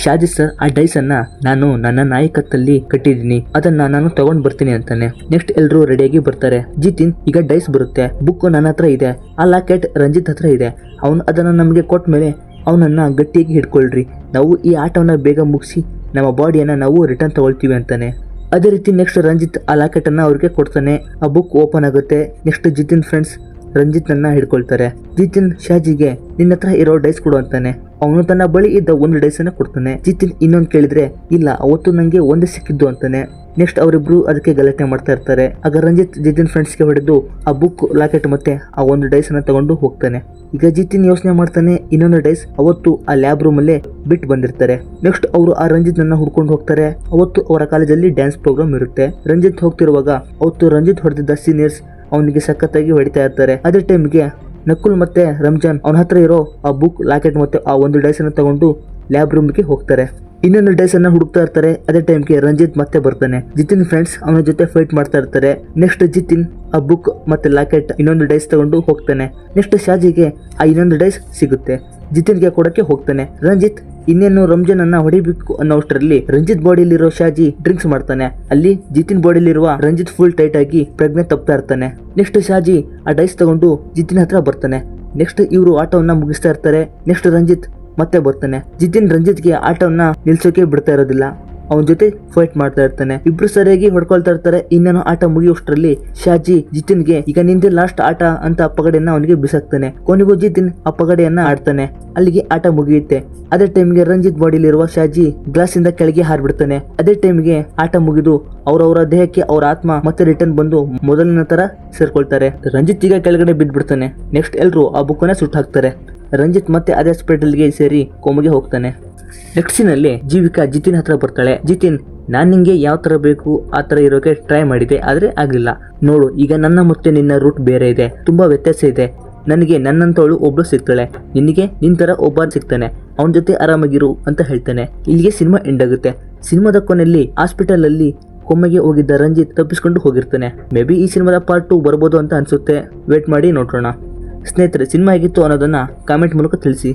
ಶಾಜಿ ಸರ್ ಆ ಡೈಸ್ ಅನ್ನ ನಾನು ನನ್ನ ನಾಯಕತ್ತಲ್ಲಿ ಕಟ್ಟಿದೀನಿ, ಅದನ್ನ ನಾನು ತಗೊಂಡ್ ಬರ್ತೀನಿ ಅಂತಾನೆ. ನೆಕ್ಸ್ಟ್ ಎಲ್ರು ರೆಡಿಯಾಗಿ ಬರ್ತಾರೆ. ಜಿತಿನ್ ಈಗ ಡೈಸ್ ಬರುತ್ತೆ, ಬುಕ್ ನನ್ನ ಹತ್ರ ಇದೆ, ಆ ಲಾಕೆಟ್ ರಂಜಿತ್ ಹತ್ರ ಇದೆ, ಅವನು ಅದನ್ನ ನಮಗೆ ಕೊಟ್ಟ ಮೇಲೆ ಅವನನ್ನ ಗಟ್ಟಿಯಾಗಿ ಹಿಡ್ಕೊಳ್ರಿ, ನಾವು ಈ ಆಟವನ್ನ ಬೇಗ ಮುಗಿಸಿ ನಮ್ಮ ಬಾಡಿಯನ್ನ ನಾವು ರಿಟರ್ನ್ ತಗೊಳ್ತೀವಿ ಅಂತಾನೆ. ಅದೇ ರೀತಿ ನೆಕ್ಸ್ಟ್ ರಂಜಿತ್ ಆ ಲಾಕೆಟ್ ಅನ್ನ ಅವ್ರಿಗೆ ಕೊಡ್ತಾನೆ. ಆ ಬುಕ್ ಓಪನ್ ಆಗುತ್ತೆ. ನೆಕ್ಸ್ಟ್ ಜಿತಿನ್ ಫ್ರೆಂಡ್ಸ್ ರಂಜಿತ್ ನನ್ನ ಹಿಡ್ಕೊಳ್ತಾರೆ. ಜಿತಿನ್ ಶಾಜಿಗೆ ನಿನ್ನ ಹತ್ರ ಇರೋ ಡೈಸ್ ಕೊಡು ಅಂತಾನೆ. ಅವನು ತನ್ನ ಬಳಿ ಇದ್ದ ಒಂದು ಡೈಸ್ ಅನ್ನ ಕೊಡ್ತಾನೆ. ಜಿತಿನ್ ಇನ್ನೊಂದು ಕೇಳಿದ್ರೆ ಇಲ್ಲ ಅವತ್ತು ನಂಗೆ ಒಂದೇ ಸಿಕ್ಕಿದ್ದು ಅಂತಾನೆ. ನೆಕ್ಸ್ಟ್ ಅವರಿಬ್ರು ಅದಕ್ಕೆ ಗಲಾಟೆ ಮಾಡ್ತಾ ಇರ್ತಾರೆ. ಆಗ ರಂಜಿತ್ ಜಿತಿನ್ ಫ್ರೆಂಡ್ಸ್ಗೆ ಹೊಡೆದು ಆ ಬುಕ್ ಲಾಕೆಟ್ ಮತ್ತೆ ಆ ಒಂದು ಡೈಸ್ ಅನ್ನ ತಗೊಂಡು ಹೋಗ್ತಾನೆ. ಈಗ ಜಿತಿನ್ ಯೋಚನೆ ಮಾಡ್ತಾನೆ, ಇನ್ನೊಂದು ಡೈಸ್ ಅವತ್ತು ಆ ಲ್ಯಾಬ್ ರೂಮ್ ಅಲ್ಲೇ ಬಿಟ್ಟು ಬಂದಿರ್ತಾರೆ. ನೆಕ್ಸ್ಟ್ ಅವರು ಆ ರಂಜಿತ್ ನನ್ನ ಹುಡ್ಕೊಂಡು ಹೋಗ್ತಾರೆ. ಅವತ್ತು ಅವರ ಕಾಲೇಜಲ್ಲಿ ಡ್ಯಾನ್ಸ್ ಪ್ರೋಗ್ರಾಮ್ ಇರುತ್ತೆ. ರಂಜಿತ್ ಹೋಗ್ತಿರುವಾಗ ಅವತ್ತು ರಂಜಿತ್ ಹೊಡೆದಿದ್ದ ಸೀನಿಯರ್ಸ್ ಅವನಿಗೆ ಸಖತ್ತಾಗಿ ಹೊಡಿತಾ ಇರ್ತಾರೆ. ಅದೇ ಟೈಮ್ಗೆ ನಕುಲ್ ಮತ್ತೆ ರಂಜಾನ್ ಅವನ ಹತ್ರ ಇರೋ ಆ ಬುಕ್ ಲಾಕೆಟ್ ಮತ್ತೆ ಆ ಒಂದು ಡೈಸ್ ಅನ್ನ ತಗೊಂಡು ಲ್ಯಾಬ್ ರೂಮ್ಗೆ ಹೋಗ್ತಾರೆ. ಇನ್ನೊಂದು ಡೈಸ್ ಅನ್ನ ಹುಡುಕ್ತಾ ಇರ್ತಾರೆ. ಅದೇ ಟೈಮ್ಗೆ ರಂಜಿತ್ ಮತ್ತೆ ಬರ್ತಾನೆ. ಜಿತಿನ್ ಫ್ರೆಂಡ್ಸ್ ಅವನ ಜೊತೆ ಫೈಟ್ ಮಾಡ್ತಾ ಇರ್ತಾರೆ. ನೆಕ್ಸ್ಟ್ ಜಿತಿನ್ ಆ ಬುಕ್ ಮತ್ತೆ ಲಾಕೆಟ್ ಇನ್ನೊಂದು ಡೈಸ್ ತಗೊಂಡು ಹೋಗ್ತಾನೆ. ನೆಕ್ಸ್ಟ್ ಶಾಜಿಗೆ ಆ ಇನ್ನೊಂದು ಡೈಸ್ ಸಿಗುತ್ತೆ. ಜಿತಿನ್ಗೆ ಕೊಡಕ್ಕೆ ಹೋಗ್ತಾನೆ. ರಂಜಿತ್ ಇನ್ನೇನು ರಂಜಾನ್ ಅನ್ನ ಹೊಡಿಬೇಕು ಅನ್ನೋಷ್ಟರಲ್ಲಿ ರಂಜಿತ್ ಬಾಡಿಲಿರೋ ಶಾಜಿ ಡ್ರಿಂಕ್ಸ್ ಮಾಡ್ತಾನೆ. ಅಲ್ಲಿ ಜಿತಿನ್ ಬಾಡಿಲಿರುವ ರಂಜಿತ್ ಫುಲ್ ಟೈಟ್ ಆಗಿ ಪ್ರಜ್ಞೆ ತಪ್ತಾ ಇರ್ತಾನೆ. ನೆಕ್ಸ್ಟ್ ಶಾಜಿ ಆ ಡೈಸ್ ತಗೊಂಡು ಜಿತಿನ್ ಹತ್ರ ಬರ್ತಾನೆ. ನೆಕ್ಸ್ಟ್ ಇವರು ಆಟವನ್ನ ಮುಗಿಸ್ತಾ ಇರ್ತಾರೆ. ನೆಕ್ಸ್ಟ್ ರಂಜಿತ್ ಮತ್ತೆ ಬರ್ತಾನೆ. ಜಿತಿನ್ ರಂಜಿತ್ಗೆ ಆಟವನ್ನ ನಿಲ್ಸೋಕೆ ಬಿಡ್ತಾ ಇರೋದಿಲ್ಲ. ಅವನ ಜೊತೆ ಫೈಟ್ ಮಾಡ್ತಾ ಇರ್ತಾನೆ. ಇಬ್ರು ಸರಿಯಾಗಿ ಹೊಡ್ಕೊಳ್ತಾ ಇರ್ತಾರೆ. ಇನ್ನೇನು ಆಟ ಮುಗಿಯೋಷ್ಟರಲ್ಲಿ ಶಾಜಿ ಜಿತಿನ್ಗೆ ಈಗ ನಿಂದೆ ಲಾಸ್ಟ್ ಆಟ ಅಂತ ಆ ಪಗಡೆಯನ್ನ ಅವನಿಗೆ ಬಿಸಾಕ್ತಾನೆ. ಕೊನೆಗೂ ಜಿತಿನ್ ಆ ಪಗಡೆಯನ್ನ ಆಡ್ತಾನೆ. ಅಲ್ಲಿಗೆ ಆಟ ಮುಗಿಯುತ್ತೆ. ಅದೇ ಟೈಮ್ಗೆ ರಂಜಿತ್ ಬಾಡಿಲಿರುವ ಶಾಜಿ ಗ್ಲಾಸ್ ಇಂದ ಕೆಳಗೆ ಹಾರ್ಬಿಡ್ತಾನೆ. ಅದೇ ಟೈಮ್ಗೆ ಆಟ ಮುಗಿದು ಅವರವರ ದೇಹಕ್ಕೆ ಅವರ ಆತ್ಮ ಮತ್ತೆ ರಿಟರ್ನ್ ಬಂದು ಮೊದಲಿನ ತರ ಸೇರ್ಕೊಳ್ತಾರೆ. ರಂಜಿತ್ ಈಗ ಕೆಳಗಡೆ ಬಿದ್ದ್ಬಿಡ್ತಾನೆ. ನೆಕ್ಸ್ಟ್ ಎಲ್ರು ಆ ಬುಕ್ಕನ್ನ ಸುಟ್ಟು ಹಾಕ್ತಾರೆ. ರಂಜಿತ್ ಮತ್ತೆ ಅದೇ ಹಾಸ್ಪಿಟಲ್ಗೆ ಸೇರಿ ಕೋಮಗೆ ಹೋಗ್ತಾನೆ. ನೆಕ್ಸ್ಟ್ ಸೀನಲ್ಲಿ ಜೀವಿಕಾ ಜಿತಿನ್ ಹತ್ರ ಬರ್ತಾಳೆ. ಜಿತಿನ್, ನಾನ್ ನಿಂಗೆ ಯಾವ ತರ ಬೇಕು ಆ ತರ ಇರೋಕೆ ಟ್ರೈ ಮಾಡಿದೆ, ಆದ್ರೆ ಆಗ್ಲಿಲ್ಲ. ನೋಡು, ಈಗ ನನ್ನ ಮತ್ತೆ ನಿನ್ನ ರೂಟ್ ಬೇರೆ ಇದೆ, ತುಂಬಾ ವ್ಯತ್ಯಾಸ ಇದೆ. ನನಗೆ ನನ್ನಂತವಳು ಒಬ್ಳು ಸಿಗ್ತಾಳೆ, ನಿನಗೆ ನಿನ್ ತರ ಒಬ್ಬ ಸಿಗ್ತಾನೆ, ಅವನ ಜೊತೆ ಆರಾಮಾಗಿರು ಅಂತ ಹೇಳ್ತಾನೆ. ಇಲ್ಲಿಗೆ ಸಿನಿಮಾ ಎಂಡ್ ಆಗುತ್ತೆ. ಸಿನಿಮಾದ ಕೊನೆಯಲ್ಲಿ ಹಾಸ್ಪಿಟಲ್ ಅಲ್ಲಿ ಕೊಮ್ಮೆಗೆ ಹೋಗಿದ್ದ ರಂಜಿತ್ ತಪ್ಪಿಸ್ಕೊಂಡು ಹೋಗಿರ್ತಾನೆ. ಮೇ ಬಿ ಈ ಸಿನಿಮಾದ ಪಾರ್ಟ್ 2 ಬರ್ಬೋದು ಅಂತ ಅನ್ಸುತ್ತೆ. ವೇಟ್ ಮಾಡಿ ನೋಡೋಣ. ಸ್ನೇಹಿತರೆ, ಸಿನಿಮಾ ಹೇಗಿತ್ತು ಅನ್ನೋದನ್ನ ಕಾಮೆಂಟ್ ಮೂಲಕ ತಿಳಿಸಿ.